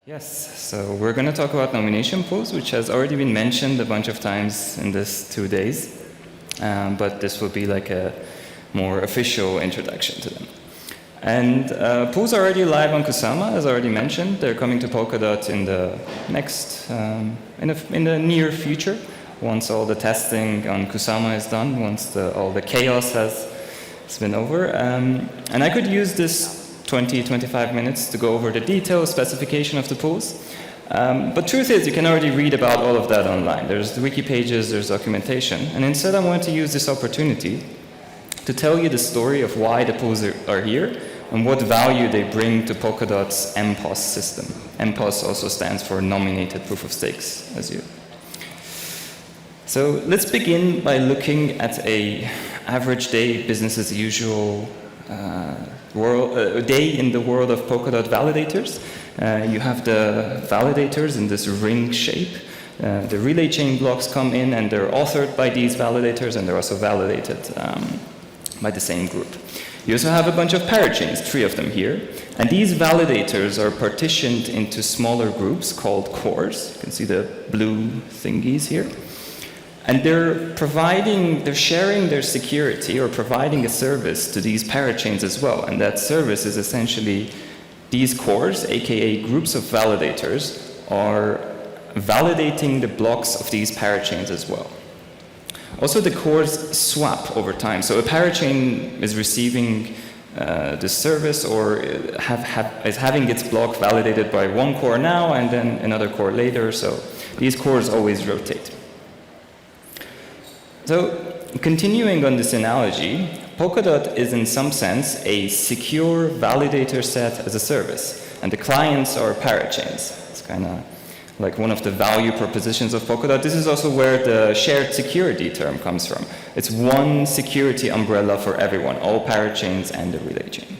Yes, so we're going to talk about nomination pools, which has already been mentioned a bunch of times in this 2 days, but this will be like a more official introduction to them. And pools are already live on Kusama, as already mentioned. They're coming to Polkadot in the next, in the near future, once all the testing on Kusama is done, once all the chaos has been over. And I could use this 20-25 minutes to go over the details, specification of the pools. But truth is, you can already read about all of that online. There's the wiki pages, there's documentation. And instead, I want to use this opportunity to tell you the story of why the pools are here and what value they bring to Polkadot's NPoS system. NPoS also stands for Nominated Proof of Stakes, as you. So let's begin by looking at an average day, business as usual day in the world of Polkadot validators. You have the validators in this ring shape. The relay chain blocks come in and they're authored by these validators, and they're also validated by the same group. You also have a bunch of parachains, 3 of them here. And these validators are partitioned into smaller groups called cores. You can see the blue thingies here. And they're sharing their security or providing a service to these parachains as well. And that service is essentially these cores, aka groups of validators, are validating the blocks of these parachains as well. Also, the cores swap over time. So a parachain is receiving this service or is having its block validated by one core now and then another core later. So these cores always rotate. So, continuing on this analogy, Polkadot is in some sense a secure validator set as a service, and the clients are parachains. It's kind of like one of the value propositions of Polkadot. This is also where the shared security term comes from. It's one security umbrella for everyone, all parachains and the relay chain.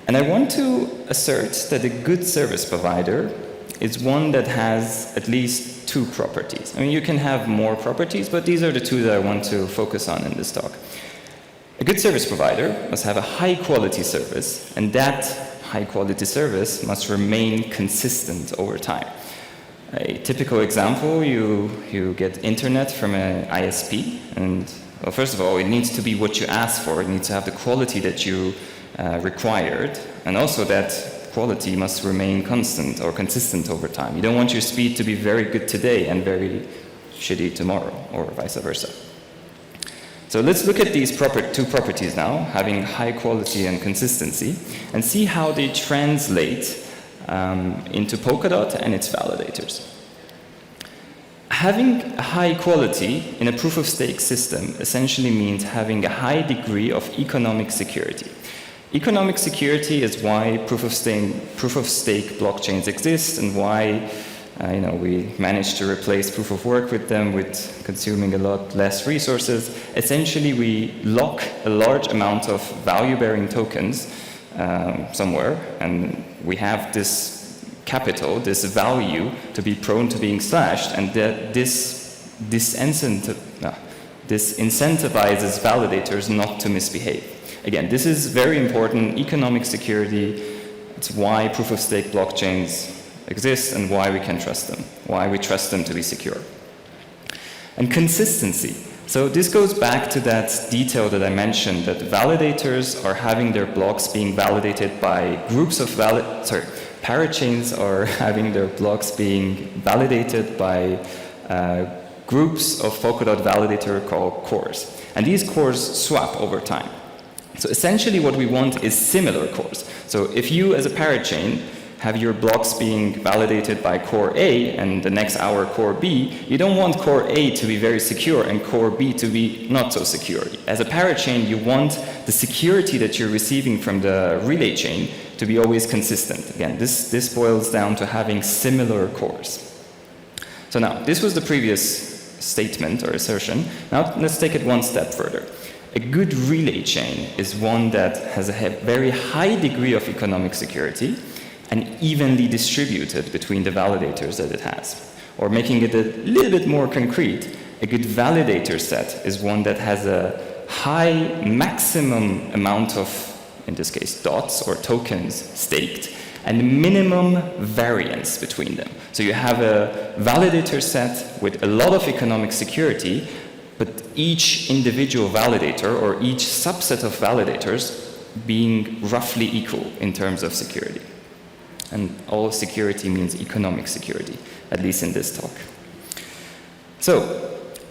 And I want to assert that a good service provider is one that has at least 2 properties. I mean, you can have more properties, but these are the 2 that I want to focus on in this talk. A good service provider must have a high-quality service, and that high-quality service must remain consistent over time. A typical example, you get internet from an ISP, and well, first of all, it needs to be what you ask for. It needs to have the quality that you required, and also that quality must remain constant or consistent over time. You don't want your speed to be very good today and very shitty tomorrow, or vice versa. So let's look at these 2 properties now, having high quality and consistency, and see how they translate into Polkadot and its validators. Having high quality in a proof-of-stake system essentially means having a high degree of economic security. Economic security is why proof-of-stake blockchains exist, and why we managed to replace proof-of-work with them with consuming a lot less resources. Essentially, we lock a large amount of value-bearing tokens somewhere, and we have this capital, this value, to be prone to being slashed, and this incentivizes validators not to misbehave. Again, this is very important, economic security. It's why proof-of-stake blockchains exist and why we can trust them, why we trust them to be secure. And consistency. So this goes back to that detail that I mentioned, that validators are having their blocks being validated by groups of parachains are having their blocks being validated by groups of Polkadot validator called cores. And these cores swap over time. So essentially what we want is similar cores. So if you as a parachain have your blocks being validated by core A and the next hour core B, you don't want core A to be very secure and core B to be not so secure. As a parachain, you want the security that you're receiving from the relay chain to be always consistent. Again, this boils down to having similar cores. So now, this was the previous statement or assertion. Now let's take it one step further. A good relay chain is one that has a very high degree of economic security and evenly distributed between the validators that it has. Or making it a little bit more concrete, a good validator set is one that has a high maximum amount of, in this case, dots or tokens staked, and minimum variance between them. So you have a validator set with a lot of economic security, but each individual validator or each subset of validators being roughly equal in terms of security. And all security means economic security, at least in this talk. So,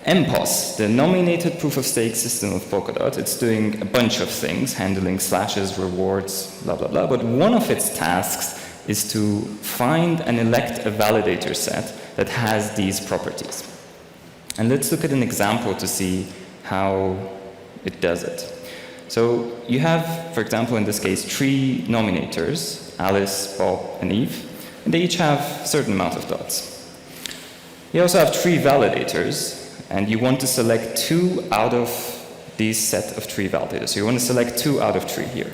NPoS, the nominated proof-of-stake system of Polkadot, it's doing a bunch of things, handling slashes, rewards, blah, blah, blah. But one of its tasks is to find and elect a validator set that has these properties. And let's look at an example to see how it does it. So you have, for example, in this case, 3 nominators, Alice, Bob, and Eve, and they each have a certain amount of dots. You also have 3 validators, and you want to select 2 out of these set of 3 validators. So you want to select 2 out of 3 here.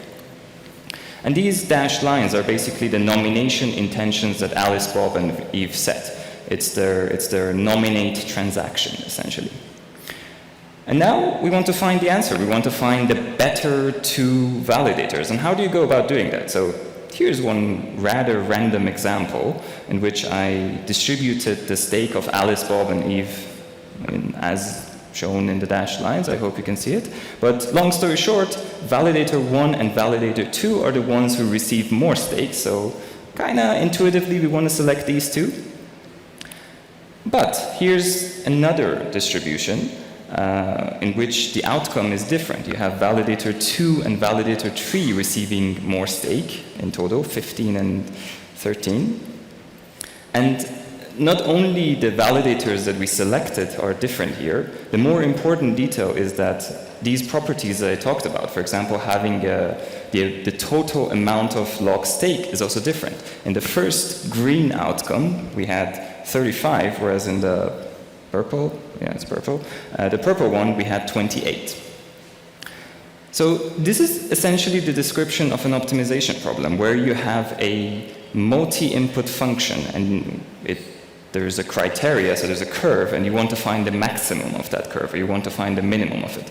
And these dashed lines are basically the nomination intentions that Alice, Bob, and Eve set. It's their nominate transaction, essentially. And now we want to find the answer. We want to find the better 2 validators. And how do you go about doing that? So here's one rather random example in which I distributed the stake of Alice, Bob, and Eve as shown in the dashed lines. I hope you can see it. But long story short, validator 1 and validator 2 are the ones who receive more stakes. So kind of intuitively, we want to select these 2. But here's another distribution in which the outcome is different. You have validator 2 and validator 3 receiving more stake, in total 15 and 13. And not only the validators that we selected are different here, the more important detail is that these properties that I talked about, for example, having the total amount of log stake is also different. In the first green outcome, we had 35, whereas in the purple, it's purple, the purple one, we had 28. So this is essentially the description of an optimization problem, where you have a multi-input function, and there's a criteria, so there's a curve, and you want to find the maximum of that curve, or you want to find the minimum of it.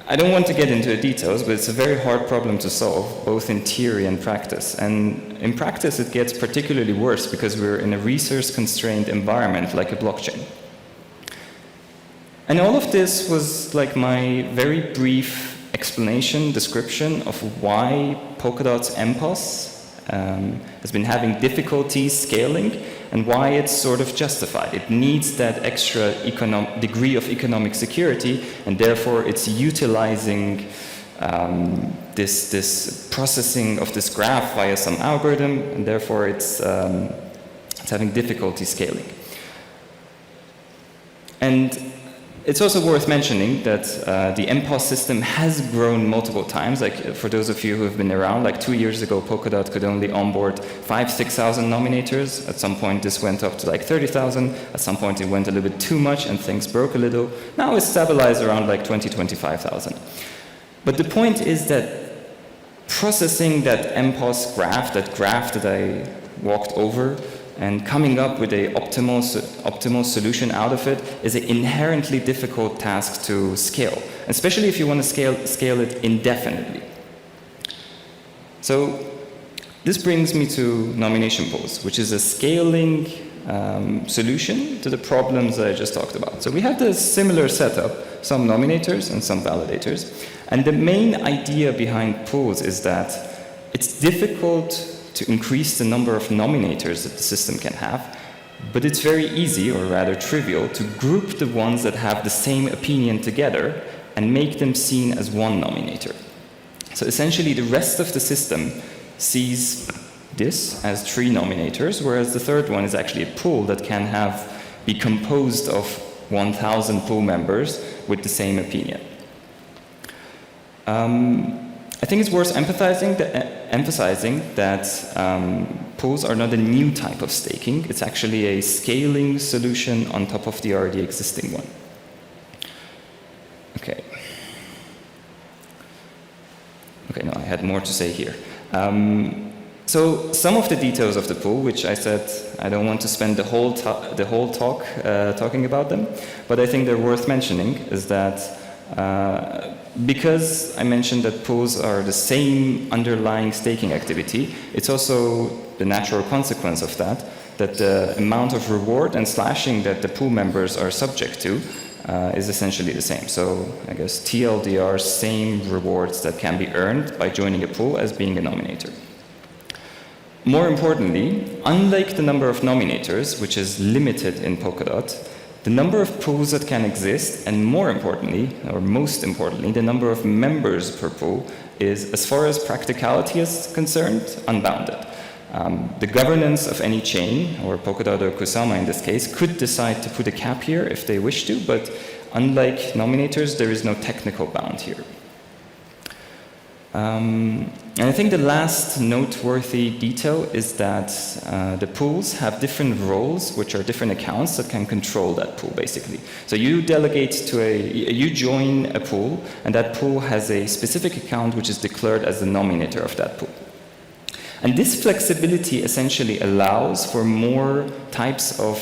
I don't want to get into the details, but it's a very hard problem to solve, both in theory and practice. And in practice, it gets particularly worse because we're in a resource-constrained environment like a blockchain. And all of this was like my very brief explanation, description of why Polkadot's NPoS has been having difficulty scaling and why it's sort of justified. It needs that extra degree of economic security, and therefore it's utilizing this processing of this graph via some algorithm, and therefore it's having difficulty scaling. And it's also worth mentioning that the NPoS system has grown multiple times. Like for those of you who have been around, like 2 years ago, Polkadot could only onboard 5,000–6,000 nominators. At some point, this went up to like 30,000. At some point, it went a little bit too much, and things broke a little. Now it's stabilized around like 20–25,000. But the point is that processing that NPoS graph, that I walked over, and coming up with an optimal solution out of it is an inherently difficult task to scale, especially if you want to scale it indefinitely. So this brings me to nomination pools, which is a scaling solution to the problems that I just talked about. So we have this similar setup, some nominators and some validators. And the main idea behind pools is that it's difficult to increase the number of nominators that the system can have, but it's very easy, or rather trivial, to group the ones that have the same opinion together and make them seen as one nominator. So essentially, the rest of the system sees this as 3 nominators, whereas the third one is actually a pool that can be composed of 1,000 pool members with the same opinion. I think it's worth emphasizing that pools are not a new type of staking. It's actually a scaling solution on top of the already existing one. Okay, no, I had more to say here. So some of the details of the pool, which I said I don't want to spend the whole talk talking about them, but I think they're worth mentioning, is that Because I mentioned that pools are the same underlying staking activity, it's also the natural consequence of that the amount of reward and slashing that the pool members are subject to is essentially the same. So I guess TLDR, same rewards that can be earned by joining a pool as being a nominator. More importantly, unlike the number of nominators, which is limited in Polkadot, the number of pools that can exist, and more importantly, or most importantly, the number of members per pool is, as far as practicality is concerned, unbounded. The governance of any chain, or Polkadot or Kusama in this case, could decide to put a cap here if they wish to, but unlike nominators, there is no technical bound here. And I think the last noteworthy detail is that the pools have different roles, which are different accounts that can control that pool, basically. So you delegate to you join a pool, and that pool has a specific account which is declared as the nominator of that pool. And this flexibility essentially allows for more types of,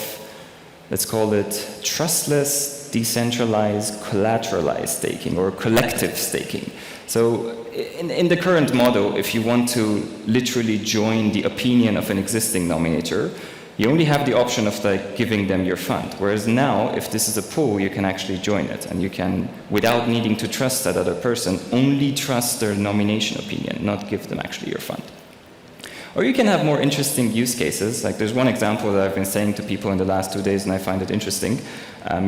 let's call it, trustless, decentralized, collateralized staking, or collective staking. So in the current model, if you want to literally join the opinion of an existing nominator, you only have the option of giving them your fund. Whereas now, if this is a pool, you can actually join it, and you can, without needing to trust that other person, only trust their nomination opinion, not give them actually your fund. Or you can have more interesting use cases. Like there's one example that I've been saying to people in the last 2 days, and I find it interesting.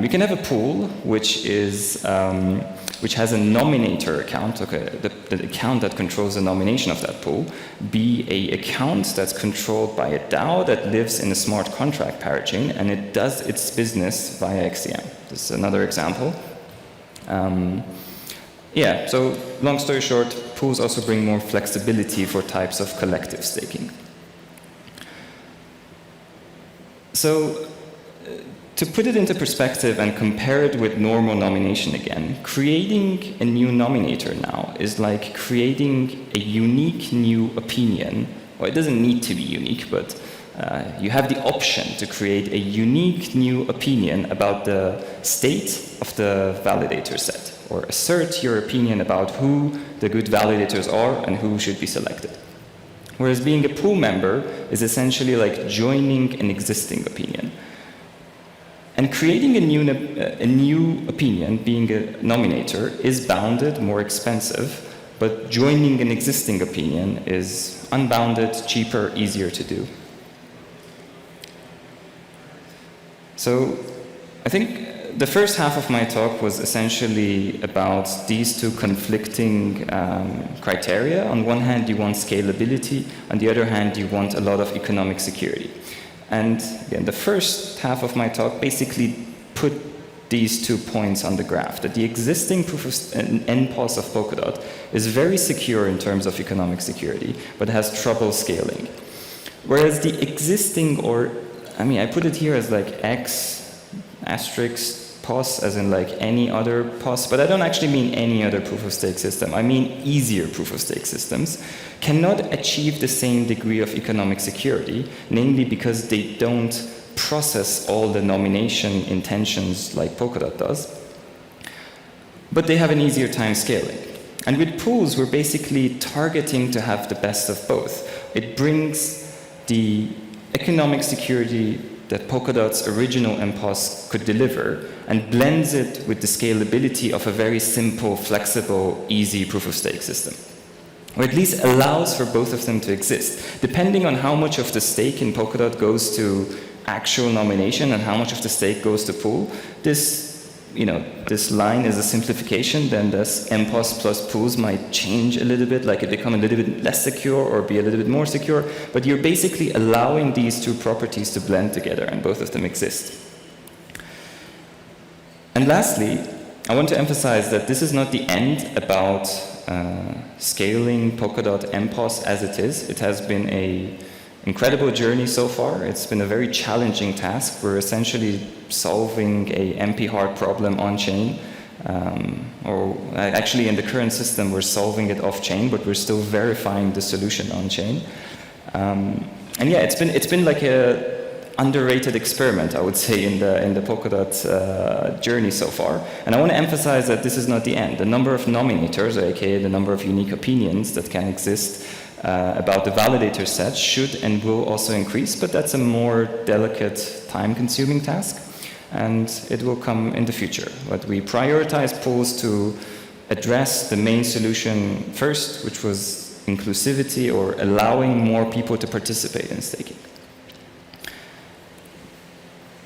You can have a pool which has a nominator account, okay, the account that controls the nomination of that pool, be an account that's controlled by a DAO that lives in a smart contract parachain, and it does its business via XCM. This is another example. Yeah, so long story short, pools also bring more flexibility for types of collective staking. So to put it into perspective and compare it with normal nomination again, creating a new nominator now is like creating a unique new opinion. Well, it doesn't need to be unique, but you have the option to create a unique new opinion about the state of the validator set, or assert your opinion about who the good validators are and who should be selected. Whereas being a pool member is essentially like joining an existing opinion. And creating a new opinion, being a nominator, is bounded, more expensive, but joining an existing opinion is unbounded, cheaper, easier to do. So I think the first half of my talk was essentially about these two conflicting criteria. On one hand, you want scalability. On the other hand, you want a lot of economic security. And again, the first half of my talk basically put these 2 points on the graph, that the existing proof of NPoS of Polkadot is very secure in terms of economic security, but has trouble scaling. Whereas the existing, I put it here as like X asterisk POS, as in like any other POS, but I don't actually mean any other proof-of-stake system. I mean easier proof-of-stake systems cannot achieve the same degree of economic security, namely because they don't process all the nomination intentions like Polkadot does, but they have an easier time scaling. And with pools, we're basically targeting to have the best of both. It brings the economic security that Polkadot's original NPoS could deliver and blends it with the scalability of a very simple, flexible, easy proof-of-stake system, or at least allows for both of them to exist. Depending on how much of the stake in Polkadot goes to actual nomination and how much of the stake goes to pool, this line is a simplification. Then this NPoS plus pools might change a little bit, like it become a little bit less secure or be a little bit more secure, but you're basically allowing these two properties to blend together, and both of them exist. And lastly, I want to emphasize that this is not the end about scaling Polkadot NPoS as it is. It has been an incredible journey so far. It's been a very challenging task. We're essentially solving a NP hard problem on-chain. Or actually in the current system, we're solving it off-chain, but we're still verifying the solution on-chain. And yeah, it's been like underrated experiment, I would say, in the Polkadot journey so far. And I want to emphasize that this is not the end. The number of nominators, aka the number of unique opinions that can exist about the validator set should and will also increase, but that's a more delicate, time-consuming task, and it will come in the future. But we prioritize pools to address the main solution first, which was inclusivity, or allowing more people to participate in staking.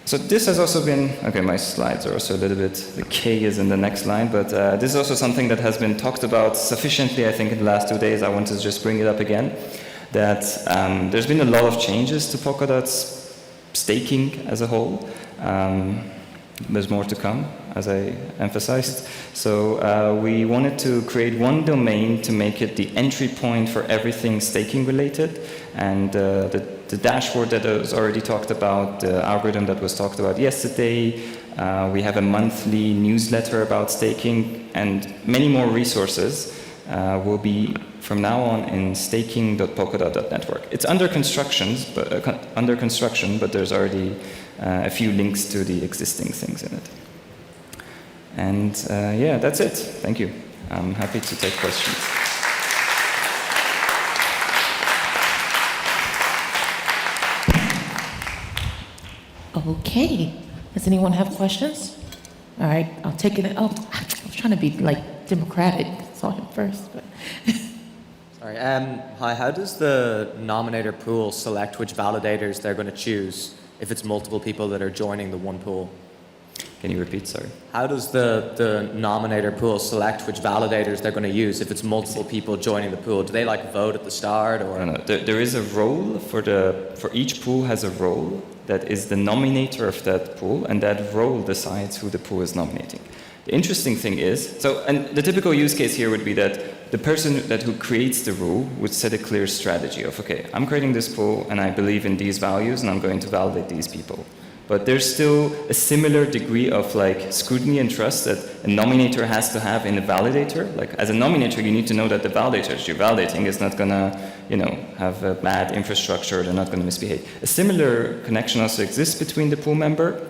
So this has also been, okay, my slides are also a little bit, the K is in the next line, but this is also something that has been talked about sufficiently, I think, in the last 2 days. I want to just bring it up again, that there's been a lot of changes to Polkadot's staking as a whole. There's more to come, as I emphasized. So we wanted to create one domain to make it the entry point for everything staking related, and the dashboard that was already talked about, the algorithm that was talked about yesterday. We have a monthly newsletter about staking, and many more resources will be from now on in staking.polkadot.network. It's under construction, but there's already a few links to the existing things in it. And yeah, that's it. Thank you. I'm happy to take questions. Okay. Does anyone have questions? All right, I'll take it. Oh, I was trying to be like democratic. Saw him first, but. Sorry. Hi. How does the nominator pool select which validators they're going to choose if it's multiple people that are joining the one pool? Can you repeat? Sorry. How does the nominator pool select which validators they're going to use if it's multiple people joining the pool? Do they like vote at the start, or? No. There is a role for each pool has a role that is the nominator of that pool, and that role decides who the pool is nominating. The interesting thing is, and the typical use case here would be that the person who creates the rule would set a clear strategy of, okay, I'm creating this pool and I believe in these values and I'm going to validate these people. But there's still a similar degree of like scrutiny and trust that a nominator has to have in a validator. Like as a nominator, you need to know that the validators you're validating is not gonna, have a bad infrastructure. They're not gonna misbehave. A similar connection also exists between the pool member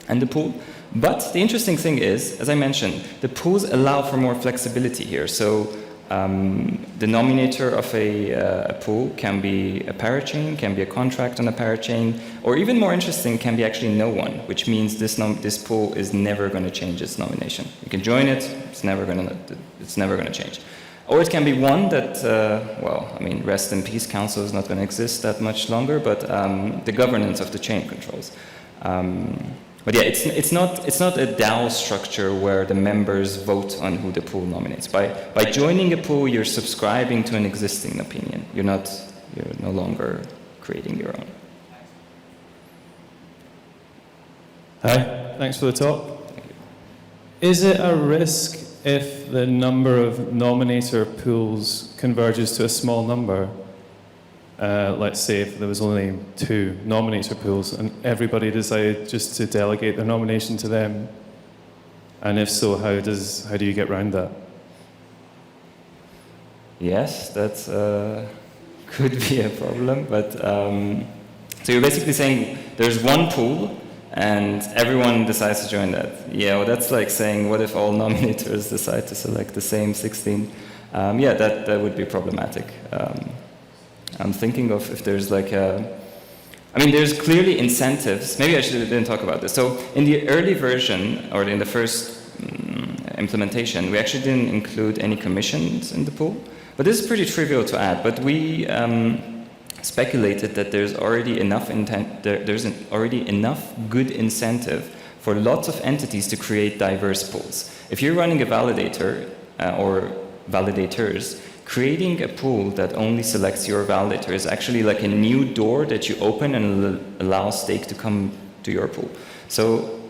and the pool. But the interesting thing is, as I mentioned, the pools allow for more flexibility here. So the nominator of a pool can be a parachain, can be a contract on a parachain, or even more interesting, can be actually no one, which means this pool is never going to change its nomination. You can join it, it's never going to change. Or it can be one that, rest in peace, council is not going to exist that much longer, but the governance of the chain controls. But yeah, it's not a DAO structure where the members vote on who the pool nominates. By joining a pool, you're subscribing to an existing opinion. You're no longer creating your own. Hi, thanks for the talk. Is it a risk if the number of nominator pools converges to a small number? Let's say if there was only 2 nominator pools and everybody decided just to delegate their nomination to them, and if so, how do you get around that? Yes, that could be a problem, but so you're basically saying there's one pool and everyone decides to join that. Yeah, well, that's like saying, what if all nominators decide to select the same 16? Yeah, that would be problematic. I'm thinking of if there's there's clearly incentives. Maybe I didn't talk about this. So in the early version, or in the first implementation, we actually didn't include any commissions in the pool. But this is pretty trivial to add. But we speculated that there's already enough already enough good incentive for lots of entities to create diverse pools. If you're running a validator or validators, creating a pool that only selects your validator is actually like a new door that you open and allow stake to come to your pool. So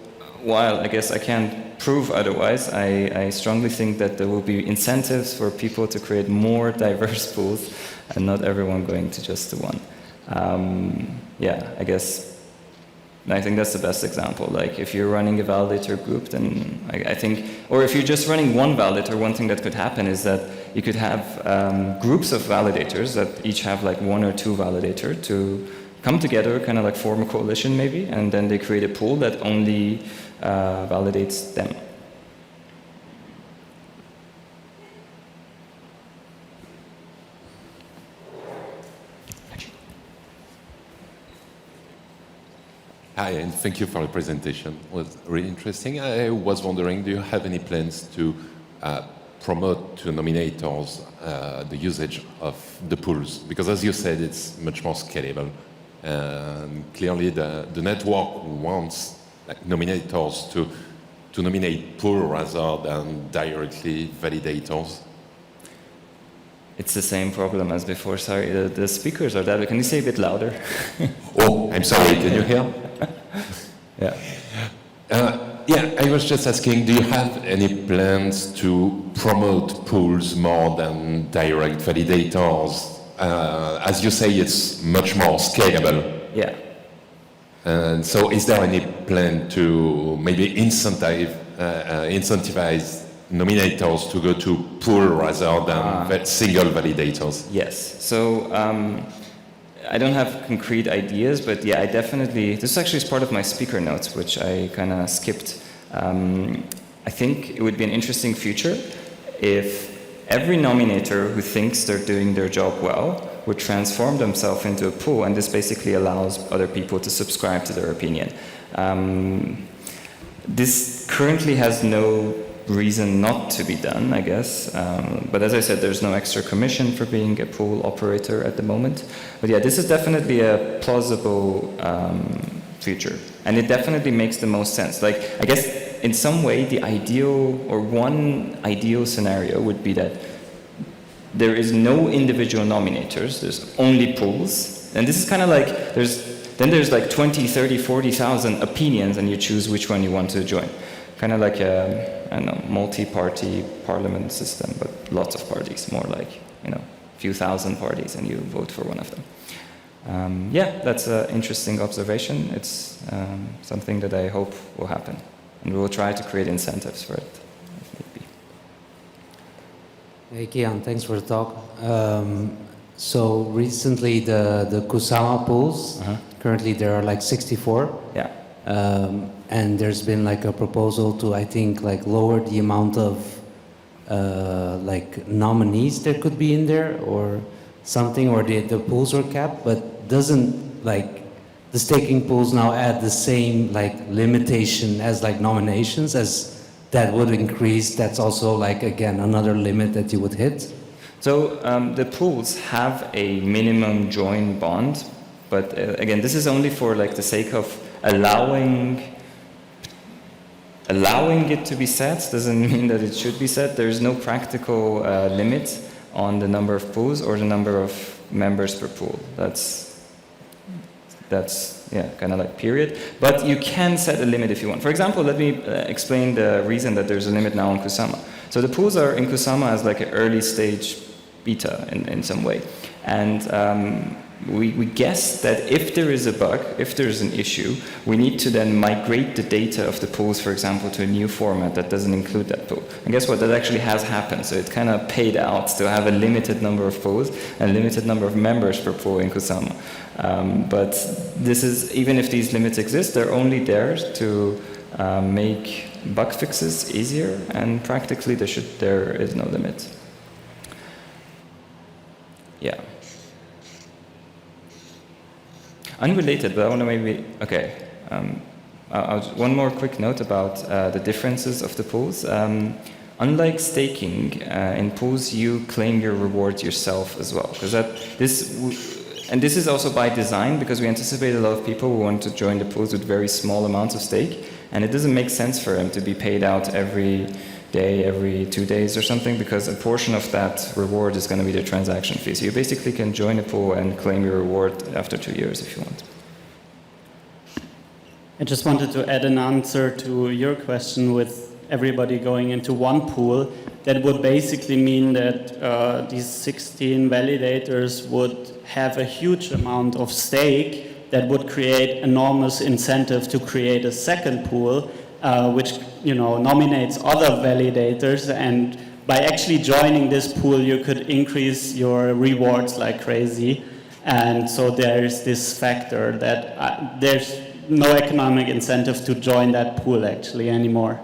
while I guess I can't prove otherwise, I strongly think that there will be incentives for people to create more diverse pools and not everyone going to just the one. I think that's the best example. Like if you're running a validator group, then I think, or if you're just running one validator, one thing that could happen is that you could have groups of validators that each have like 1 or 2 validator to come together, kind of like form a coalition maybe, and then they create a pool that only validates them. Hi, and thank you for the presentation. It was really interesting. I was wondering, do you have any plans to promote to nominators the usage of the pools? Because as you said, it's much more scalable. And clearly the network wants nominators to nominate pool rather than directly validators. It's the same problem as before. Sorry, the speakers are that. Can you say a bit louder? Oh, I'm sorry, can you hear? Yeah. Yeah, I was just asking, do you have any plans to promote pools more than direct validators? As you say, it's much more scalable. Yeah. And so is there any plan to maybe incentivize nominators to go to pool rather than single validators? Yes. So I don't have concrete ideas, but yeah, I definitely, this actually is part of my speaker notes, which I kind of skipped. I think it would be an interesting future if every nominator who thinks they're doing their job well would transform themselves into a pool, and this basically allows other people to subscribe to their opinion. This currently has no reason not to be done, I guess. But as I said, there's no extra commission for being a pool operator at the moment. But yeah, this is definitely a plausible future. And it definitely makes the most sense. Like, I guess in some way, the ideal, or one ideal scenario would be that there is no individual nominators, there's only pools. And this is kind of like, there's like 20, 30, 40,000 opinions, and you choose which one you want to join. Kind of like a, I don't know, multi-party parliament system, but lots of parties, more like, you know, a few thousand parties, and you vote for one of them. Yeah, that's an interesting observation. It's something that I hope will happen, and we will try to create incentives for it, if need be. Hey, Kian, thanks for the talk. So recently, the Kusama pools, currently there are like 64. Yeah. And there's been like a proposal to, I think, like lower the amount of like nominees there could be in there or something, or the pools are capped, but doesn't like the staking pools now add the same like limitation as like nominations, as that would increase? That's also like, again, another limit that you would hit. So the pools have a minimum join bond, but again, this is only for like the sake of allowing it to be set. Doesn't mean that it should be set. There's no practical limit on the number of pools or the number of members per pool. That's yeah, kind of like period. But you can set a limit if you want. For example, let me explain the reason that there's a limit now on Kusama. So the pools are in Kusama as like an early stage beta in some way. And we guess that if there is a bug, if there is an issue, we need to then migrate the data of the pools, for example, to a new format that doesn't include that pool. And guess what? That actually has happened. So it kind of paid out to have a limited number of pools and a limited number of members per pool in Kusama. But this is, even if these limits exist, they're only there to make bug fixes easier, and practically there is no limit. Yeah. Unrelated, but I want to maybe, okay. One more quick note about the differences of the pools. Unlike staking, in pools you claim your rewards yourself as well. Because this is also by design, because we anticipate a lot of people who want to join the pools with very small amounts of stake, and it doesn't make sense for them to be paid out every day, every 2 days or something, because a portion of that reward is going to be the transaction fee. So you basically can join a pool and claim your reward after 2 years if you want. I just wanted to add an answer to your question with everybody going into one pool. That would basically mean that these 16 validators would have a huge amount of stake that would create enormous incentive to create a second pool, which nominates other validators, and by actually joining this pool you could increase your rewards like crazy. And so there's this factor that there's no economic incentive to join that pool actually anymore.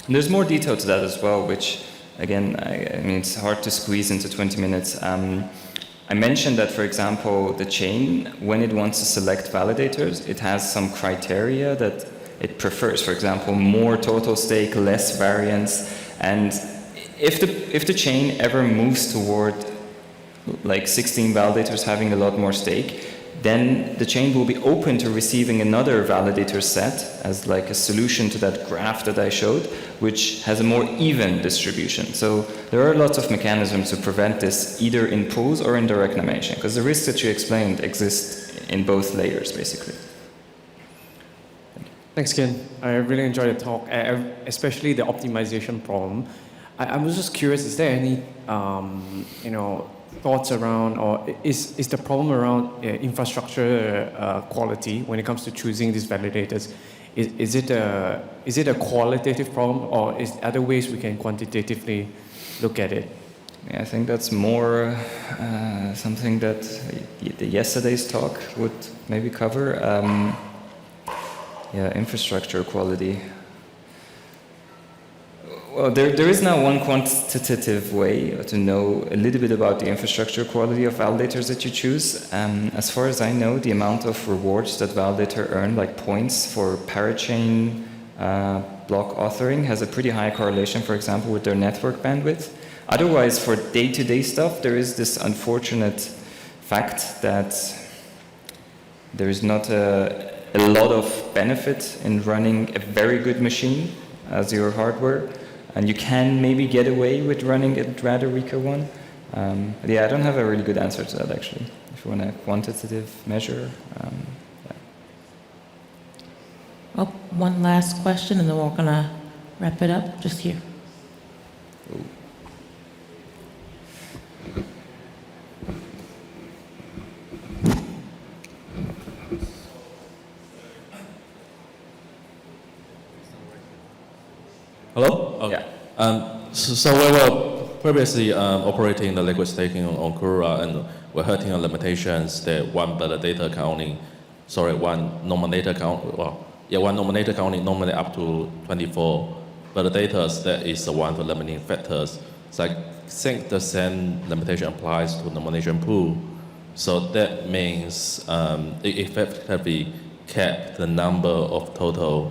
And there's more detail to that as well, which, again, I mean, it's hard to squeeze into 20 minutes. I mentioned that, for example, the chain, when it wants to select validators, it has some criteria that it prefers. For example, more total stake, less variance. And if the chain ever moves toward like 16 validators having a lot more stake, then the chain will be open to receiving another validator set as like a solution to that graph that I showed, which has a more even distribution. So there are lots of mechanisms to prevent this either in pools or in direct nomination, because the risks that you explained exist in both layers, basically. Thanks, Ken. I really enjoyed the talk, especially the optimization problem. I was just curious, is there any, thoughts around, or is the problem around infrastructure quality when it comes to choosing these validators? Is it a qualitative problem, or is other ways we can quantitatively look at it? Yeah, I think that's more something that yesterday's talk would maybe cover. Infrastructure quality. Well, there is now one quantitative way to know a little bit about the infrastructure quality of validators that you choose. As far as I know, the amount of rewards that validator earn, like points for parachain block authoring, has a pretty high correlation, for example, with their network bandwidth. Otherwise, for day-to-day stuff, there is this unfortunate fact that there is not a lot of benefit in running a very good machine as your hardware. And you can maybe get away with running a rather weaker one. I don't have a really good answer to that, actually. If you want a quantitative measure. Oh, one last question, and then we're going to wrap it up. Just here. Ooh. Hello? Okay. Yeah. So we were previously operating the liquid staking on Kura, and we're hitting limitations that one nominator can only nominate up to 24 validators. That is one of the limiting factors. So I think the same limitation applies to nomination pool. So that means it effectively capped the number of total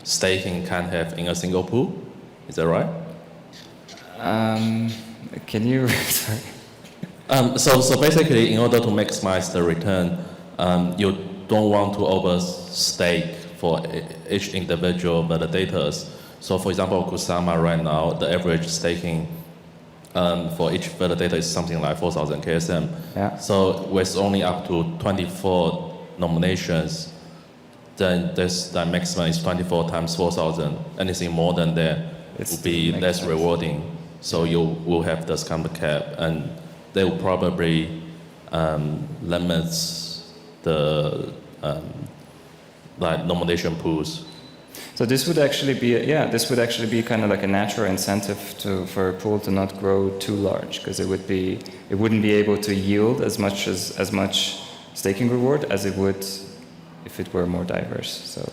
staking can have in a single pool. Is that right? Can you, sorry. So basically, in order to maximize the return, you don't want to overstake for each individual validators. So for example, Kusama right now, the average staking for each validator is something like 4,000 KSM. Yeah. So with only up to 24 nominations, then the maximum is 24 times 4,000. Anything more than that would be less rewarding. So you will have this kind of cap, and they will probably limit the nomination pools. So this would actually be kind of like a natural incentive for a pool to not grow too large, because it wouldn't be able to yield as much staking reward as it would if it were more diverse. So